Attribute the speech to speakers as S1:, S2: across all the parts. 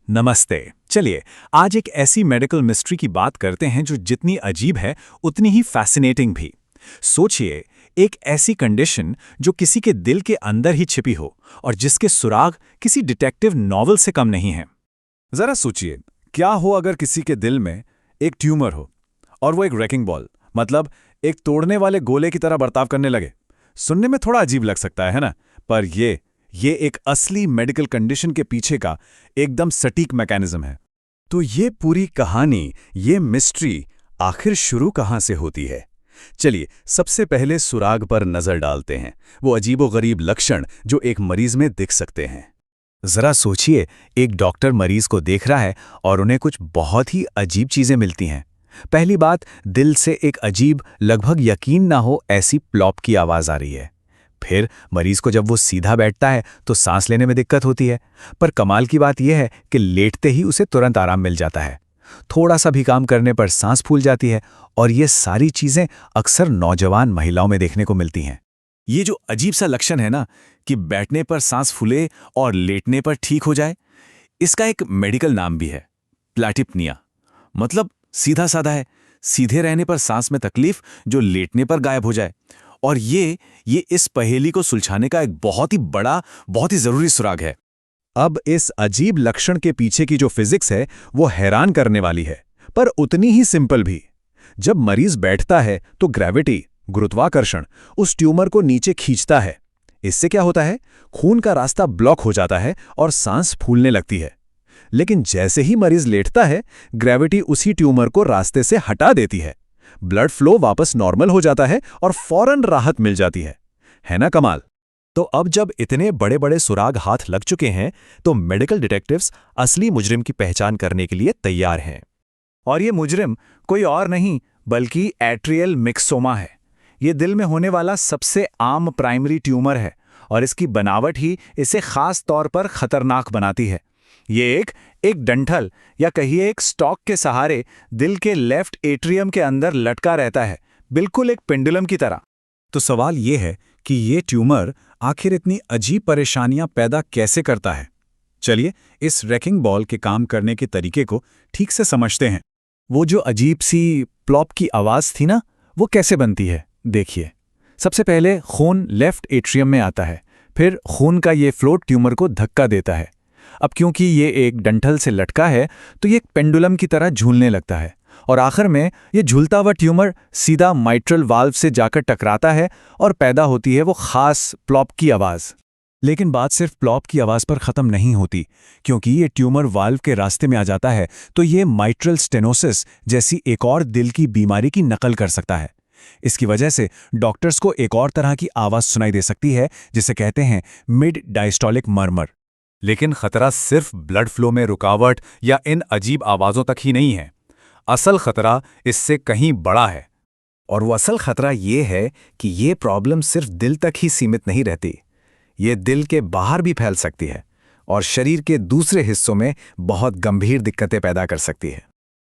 S1: नमस्ते। चलिए, आज एक ऐसी मेडिकल मिस्ट्री की बात करते हैं जो जितनी अजीब है उतनी ही फैसिनेटिंग भी। सोचिए, एक ऐसी कंडीशन जो किसी के दिल के अंदर ही छिपी हो और जिसके सुराग किसी डिटेक्टिव नॉवल से कम नहीं है।
S2: जरा सोचिए, क्या हो अगर किसी के दिल में एक ट्यूमर हो और वो एक रैकिंग बॉल, मतलब एक तोड़ने वाले गोले की तरह बर्ताव करने लगे। सुनने में थोड़ा अजीब लग सकता है ना? पर ये एक असली मेडिकल कंडीशन के पीछे का एकदम सटीक मैकेनिज्म है। तो ये पूरी कहानी, ये मिस्ट्री आखिर शुरू कहाँ से होती है? चलिए, सबसे पहले सुराग पर नजर डालते हैं, वो अजीबोगरीब लक्षण जो एक मरीज में दिख सकते हैं।
S1: जरा सोचिए, एक डॉक्टर मरीज को देख रहा है और उन्हें कुछ बहुत ही अजीब चीजें मिलती हैं। पहली बात, दिल से एक अजीब, लगभग यकीन ना हो ऐसी प्लॉप की आवाज आ रही है। फिर मरीज को जब वो सीधा बैठता है तो सांस लेने में दिक्कत होती है। पर कमाल की बात यह है कि लेटते ही उसे तुरंत आराम मिल जाता है। थोड़ा सा भी काम करने पर सांस फूल जाती है और ये सारी चीजें अक्सर नौजवान महिलाओं में देखने को मिलती हैं।
S2: ये जो अजीब सा लक्षण है ना, कि बैठने पर सांस फूले और लेटने पर ठीक हो जाए, इसका एक मेडिकल नाम भी है, प्लैटिपनिया। मतलब सीधा साधा है, सीधे रहने पर सांस में तकलीफ जो लेटने पर गायब हो जाए। और ये इस पहेली को सुलझाने का एक बहुत ही बड़ा, बहुत ही जरूरी सुराग है।
S1: अब इस अजीब लक्षण के पीछे की जो फिजिक्स है वो हैरान करने वाली है, पर उतनी ही सिंपल भी। जब मरीज बैठता है तो ग्रेविटी, गुरुत्वाकर्षण, उस ट्यूमर को नीचे खींचता है। इससे क्या होता है? खून का रास्ता ब्लॉक हो जाता है और सांस फूलने लगती है। लेकिन जैसे ही मरीज लेटता है, ग्रेविटी उसी ट्यूमर को रास्ते से हटा देती है। ब्लड फ्लो वापस नॉर्मल हो जाता है और फौरन राहत मिल जाती है ना कमाल?
S2: तो अब जब इतने बड़े बड़े सुराग हाथ लग चुके हैं, तो मेडिकल डिटेक्टिव्स असली मुजरिम की पहचान करने के लिए तैयार हैं। और ये मुजरिम कोई और नहीं बल्कि एट्रियल मिक्सोमा है। ये दिल में होने वाला सबसे आम प्राइमरी ट्यूमर है और इसकी बनावट ही इसे खास तौर पर खतरनाक बनाती है। ये एक डंठल या कहिए एक स्टॉक के सहारे दिल के लेफ्ट एट्रियम के अंदर लटका रहता है, बिल्कुल एक पेंडुलम की तरह।
S1: तो सवाल ये है कि ये ट्यूमर आखिर इतनी अजीब परेशानियां पैदा कैसे करता है? चलिए, इस रैकिंग बॉल के काम करने के तरीके को ठीक से समझते हैं। वो जो अजीब सी प्लॉप की आवाज थी ना, वो कैसे बनती है? देखिए, सबसे पहले खून लेफ्ट एट्रियम में आता है, फिर खून का ये फ्लो ट्यूमर को धक्का देता है। अब क्योंकि ये एक डंठल से लटका है तो ये एक पेंडुलम की तरह झूलने लगता है और आखिर में ये झूलता हुआ ट्यूमर सीधा माइट्रल वाल्व से जाकर टकराता है और पैदा होती है वो खास प्लॉप की आवाज़। लेकिन बात सिर्फ प्लॉप की आवाज़ पर ख़त्म नहीं होती, क्योंकि ये ट्यूमर वाल्व के रास्ते में आ जाता है तो ये माइट्रल स्टेनोसिस जैसी एक और दिल की बीमारी की नकल कर सकता है। इसकी वजह से डॉक्टर्स को एक और तरह की आवाज़ सुनाई दे सकती है जिसे कहते हैं मिड डायस्टोलिक मर्मर।
S2: लेकिन खतरा सिर्फ ब्लड फ्लो में रुकावट या इन अजीब आवाज़ों तक ही नहीं है। असल खतरा इससे कहीं बड़ा है।
S1: और वो असल खतरा ये है कि ये प्रॉब्लम सिर्फ दिल तक ही सीमित नहीं रहती, ये दिल के बाहर भी फैल सकती है और शरीर के दूसरे हिस्सों में बहुत गंभीर दिक्कतें पैदा कर सकती है।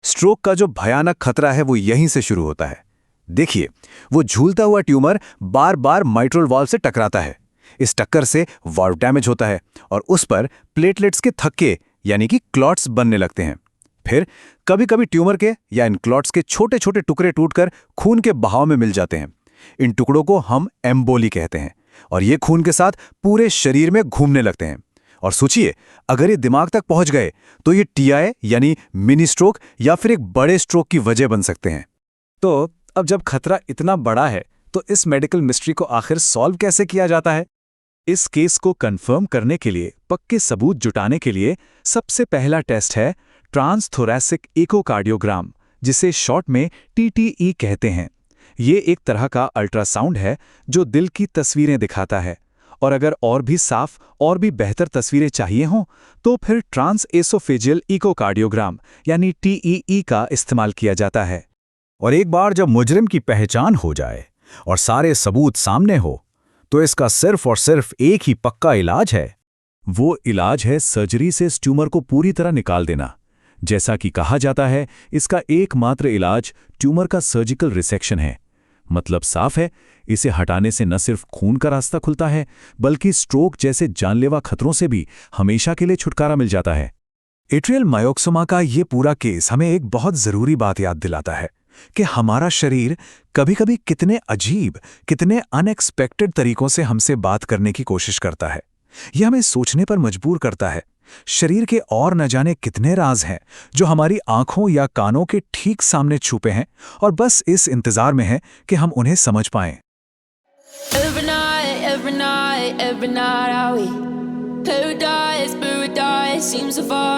S2: स्ट्रोक का जो भयानक खतरा है वो यहीं से शुरू होता है। देखिए, वो झूलता हुआ ट्यूमर बार बार माइट्रल वाल्व से टकराता है। इस टक्कर से वाल्व डैमेज होता है और उस पर प्लेटलेट्स के थक्के यानी कि क्लॉट्स बनने लगते हैं। फिर कभी कभी ट्यूमर के या इन क्लॉट्स के छोटे छोटे टुकड़े टूटकर खून के बहाव में मिल जाते हैं। इन टुकड़ों को हम एम्बोली कहते हैं और ये खून के साथ पूरे शरीर में घूमने लगते हैं। और सोचिए, अगर ये दिमाग तक पहुंच गए तो ये टीआई यानी मिनी स्ट्रोक या फिर एक बड़े स्ट्रोक की वजह बन सकते हैं। तो अब जब खतरा इतना बड़ा है तो इस मेडिकल मिस्ट्री को आखिर सॉल्व कैसे किया जाता है? इस केस को कंफर्म करने के लिए, पक्के सबूत जुटाने के लिए सबसे पहला टेस्ट है ट्रांसथोरैसिक इकोकार्डियोग्राम, जिसे शॉर्ट में टीटीई कहते हैं। ये एक तरह का अल्ट्रासाउंड है जो दिल की तस्वीरें दिखाता है। और अगर और भी साफ और भी बेहतर तस्वीरें चाहिए हों तो फिर ट्रांसएसोफेजियल इकोकार्डियोग्राम यानी टीईई का इस्तेमाल किया जाता है। और एक बार जब मुजरिम की पहचान हो जाए और सारे सबूत सामने हो, तो इसका सिर्फ और सिर्फ एक ही पक्का इलाज है। वो इलाज है सर्जरी से इस ट्यूमर को पूरी तरह निकाल देना। जैसा कि कहा जाता है, इसका एकमात्र इलाज ट्यूमर का सर्जिकल रिसेक्शन है। मतलब साफ है, इसे हटाने से न सिर्फ खून का रास्ता खुलता है, बल्कि स्ट्रोक जैसे जानलेवा खतरों से भी हमेशा के लिए छुटकारा मिल जाता है। एट्रियल मायोक्सोमा का ये पूरा केस हमें एक बहुत ज़रूरी बात याद दिलाता है कि हमारा शरीर कभी-कभी कितने अजीब, कितने अनएक्सपेक्टेड तरीकों से हमसे बात करने की कोशिश करता है। यह हमें सोचने पर मजबूर करता है। शरीर के और न जाने कितने राज हैं जो हमारी आंखों या कानों के ठीक सामने छुपे हैं और बस इस इंतजार में हैं कि हम उन्हें समझ पाएं।
S3: Every night, are we paradise, paradise seems so far